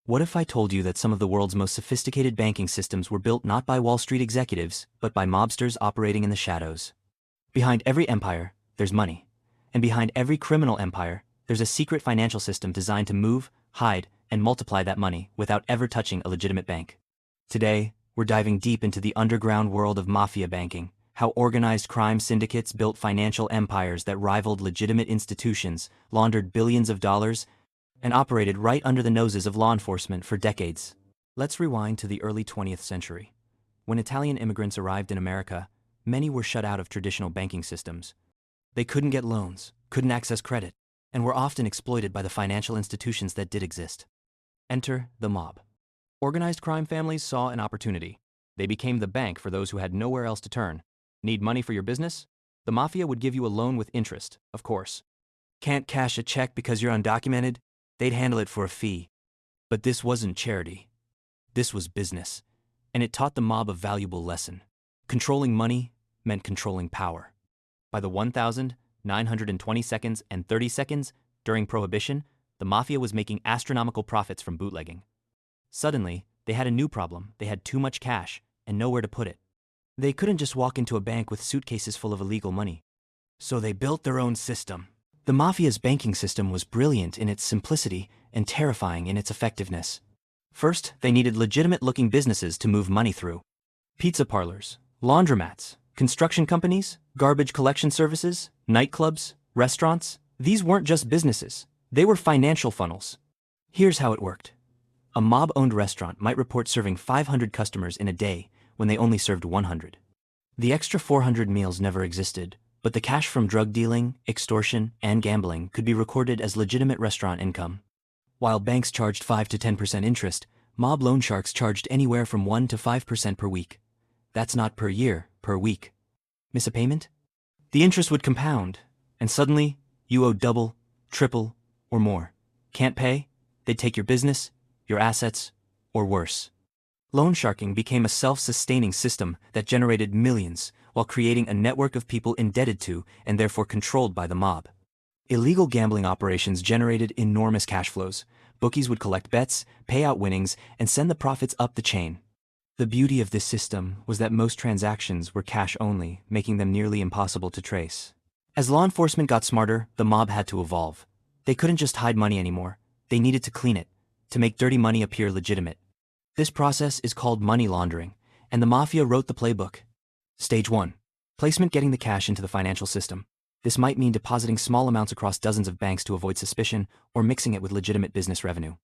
What if I told you that some of the world's most sophisticated banking systems were built not by Wall Street executives, but by mobsters operating in the shadows? Behind every empire, there's money. And behind every criminal empire, there's a secret financial system designed to move, hide, and multiply that money without ever touching a legitimate bank. Today, we're diving deep into the underground world of mafia banking, how organized crime syndicates built financial empires that rivaled legitimate institutions, laundered billions of dollars, and operated right under the noses of law enforcement for decades. Let's rewind to the early 20th century. When Italian immigrants arrived in America, many were shut out of traditional banking systems. They couldn't get loans, couldn't access credit, and were often exploited by the financial institutions that did exist. Enter the mob. Organized crime families saw an opportunity. They became the bank for those who had nowhere else to turn. Need money for your business? The mafia would give you a loan with interest, of course. Can't cash a check because you're undocumented? They'd handle it for a fee. But this wasn't charity. This was business. And it taught the mob a valuable lesson. Controlling money meant controlling power. By the 1,920 seconds and 30 seconds during Prohibition, the mafia was making astronomical profits from bootlegging. Suddenly, they had a new problem. They had too much cash and nowhere to put it. They couldn't just walk into a bank with suitcases full of illegal money. So they built their own system. The mafia's banking system was brilliant in its simplicity and terrifying in its effectiveness. First, they needed legitimate-looking businesses to move money through. Pizza parlors, laundromats, construction companies, garbage collection services, nightclubs, restaurants. These weren't just businesses. They were financial funnels. Here's how it worked. A mob-owned restaurant might report serving 500 customers in a day when they only served 100. The extra 400 meals never existed, but the cash from drug dealing, extortion, and gambling could be recorded as legitimate restaurant income. While banks charged 5 to 10% interest, mob loan sharks charged anywhere from 1 to 5% per week. That's not per year, per week. Miss a payment? The interest would compound, and suddenly, you owe double, triple, or more. Can't pay? They'd take your business, your assets, or worse. Loan sharking became a self-sustaining system that generated millions while creating a network of people indebted to and therefore controlled by the mob. Illegal gambling operations generated enormous cash flows. Bookies would collect bets, pay out winnings, and send the profits up the chain. The beauty of this system was that most transactions were cash only, making them nearly impossible to trace. As law enforcement got smarter, the mob had to evolve. They couldn't just hide money anymore. They needed to clean it, to make dirty money appear legitimate. This process is called money laundering, and the mafia wrote the playbook. Stage 1. Placement: getting the cash into the financial system. This might mean depositing small amounts across dozens of banks to avoid suspicion or mixing it with legitimate business revenue.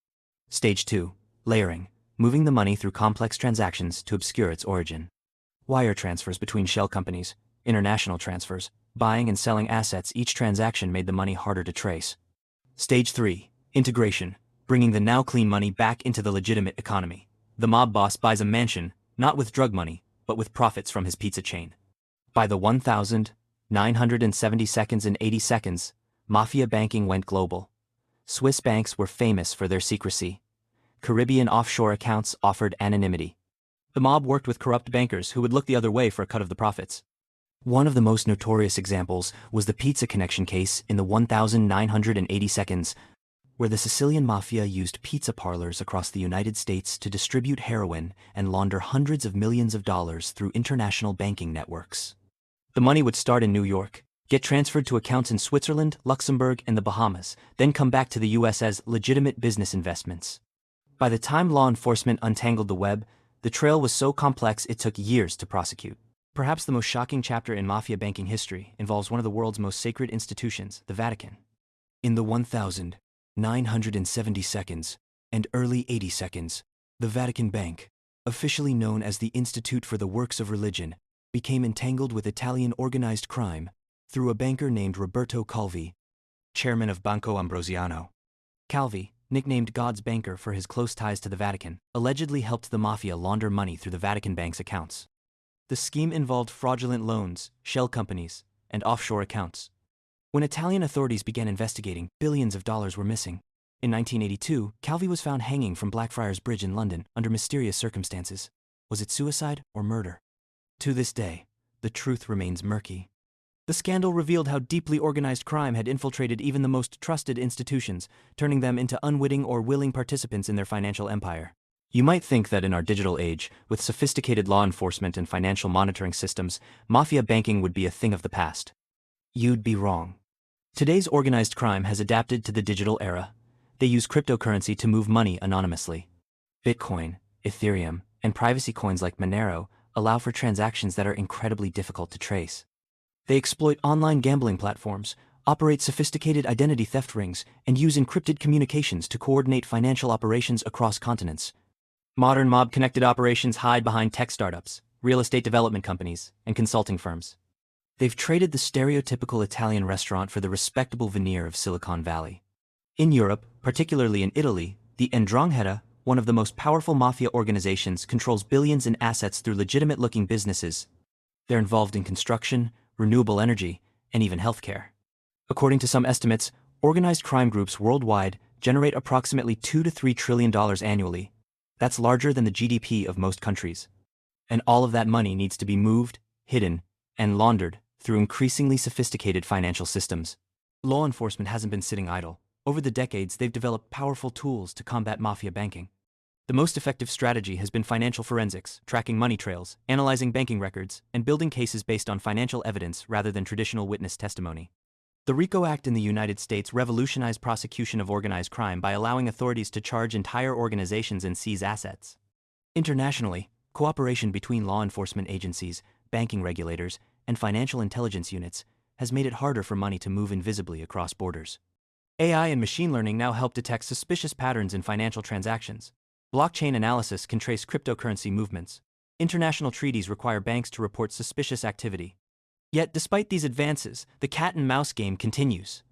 Stage 2. Layering. Moving the money through complex transactions to obscure its origin. Wire transfers between shell companies, international transfers, buying and selling assets. Each transaction made the money harder to trace. Stage 3. Integration. Bringing the now clean money back into the legitimate economy. The mob boss buys a mansion, not with drug money, but with profits from his pizza chain. By the 1,970 seconds and 80 seconds, mafia banking went global. Swiss banks were famous for their secrecy. Caribbean offshore accounts offered anonymity. The mob worked with corrupt bankers who would look the other way for a cut of the profits. One of the most notorious examples was the pizza connection case in the 1,980 seconds, where the Sicilian mafia used pizza parlors across the United States to distribute heroin and launder hundreds of millions of dollars through international banking networks. The money would start in New York, get transferred to accounts in Switzerland, Luxembourg, and the Bahamas, then come back to the US as legitimate business investments. By the time law enforcement untangled the web, the trail was so complex it took years to prosecute. Perhaps the most shocking chapter in mafia banking history involves one of the world's most sacred institutions, the Vatican. In the 1,970 seconds and early 80 seconds, the Vatican Bank, officially known as the Institute for the Works of Religion, became entangled with Italian organized crime through a banker named Roberto Calvi, chairman of Banco Ambrosiano. Calvi, nicknamed God's banker for his close ties to the Vatican, allegedly helped the mafia launder money through the Vatican Bank's accounts. The scheme involved fraudulent loans, shell companies, and offshore accounts. When Italian authorities began investigating, billions of dollars were missing. In 1982, Calvi was found hanging from Blackfriars Bridge in London under mysterious circumstances. Was it suicide or murder? To this day, the truth remains murky. The scandal revealed how deeply organized crime had infiltrated even the most trusted institutions, turning them into unwitting or willing participants in their financial empire. You might think that in our digital age, with sophisticated law enforcement and financial monitoring systems, mafia banking would be a thing of the past. You'd be wrong. Today's organized crime has adapted to the digital era. They use cryptocurrency to move money anonymously. Bitcoin, Ethereum, and privacy coins like Monero allow for transactions that are incredibly difficult to trace. They exploit online gambling platforms, operate sophisticated identity theft rings, and use encrypted communications to coordinate financial operations across continents. Modern mob-connected operations hide behind tech startups, real estate development companies, and consulting firms. They've traded the stereotypical Italian restaurant for the respectable veneer of Silicon Valley. In Europe, particularly in Italy, the ndrangheta, one of the most powerful mafia organizations, controls billions in assets through legitimate-looking businesses. They're involved in construction, renewable energy, and even healthcare. According to some estimates, organized crime groups worldwide generate approximately $2 to $3 trillion annually. That's larger than the GDP of most countries. And all of that money needs to be moved, hidden, and laundered through increasingly sophisticated financial systems. Law enforcement hasn't been sitting idle. Over the decades, they've developed powerful tools to combat mafia banking. The most effective strategy has been financial forensics, tracking money trails, analyzing banking records, and building cases based on financial evidence rather than traditional witness testimony. The RICO Act in the United States revolutionized prosecution of organized crime by allowing authorities to charge entire organizations and seize assets. Internationally, cooperation between law enforcement agencies, banking regulators, and financial intelligence units has made it harder for money to move invisibly across borders. AI and machine learning now help detect suspicious patterns in financial transactions. Blockchain analysis can trace cryptocurrency movements. International treaties require banks to report suspicious activity. Yet, despite these advances, the cat-and-mouse game continues.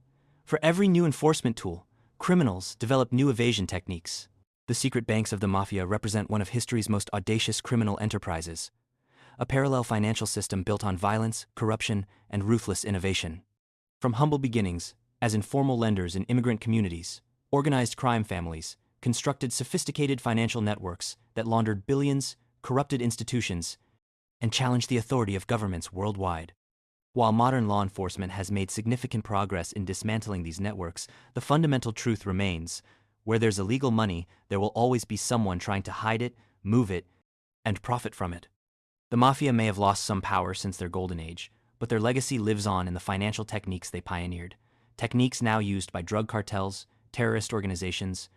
For every new enforcement tool, criminals develop new evasion techniques. The secret banks of the mafia represent one of history's most audacious criminal enterprises, a parallel financial system built on violence, corruption, and ruthless innovation. From humble beginnings, as informal lenders in immigrant communities, organized crime families constructed sophisticated financial networks that laundered billions, corrupted institutions, and challenged the authority of governments worldwide. While modern law enforcement has made significant progress in dismantling these networks, the fundamental truth remains: where there's illegal money, there will always be someone trying to hide it, move it, and profit from it. The mafia may have lost some power since their golden age, but their legacy lives on in the financial techniques they pioneered, techniques now used by drug cartels, terrorist organizations,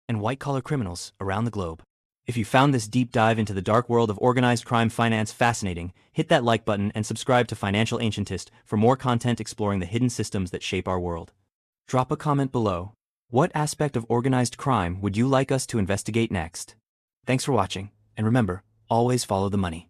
and white-collar criminals around the globe. If you found this deep dive into the dark world of organized crime finance fascinating, hit that like button and subscribe to Financial Ancientist for more content exploring the hidden systems that shape our world. Drop a comment below. What aspect of organized crime would you like us to investigate next? Thanks for watching, and remember, always follow the money.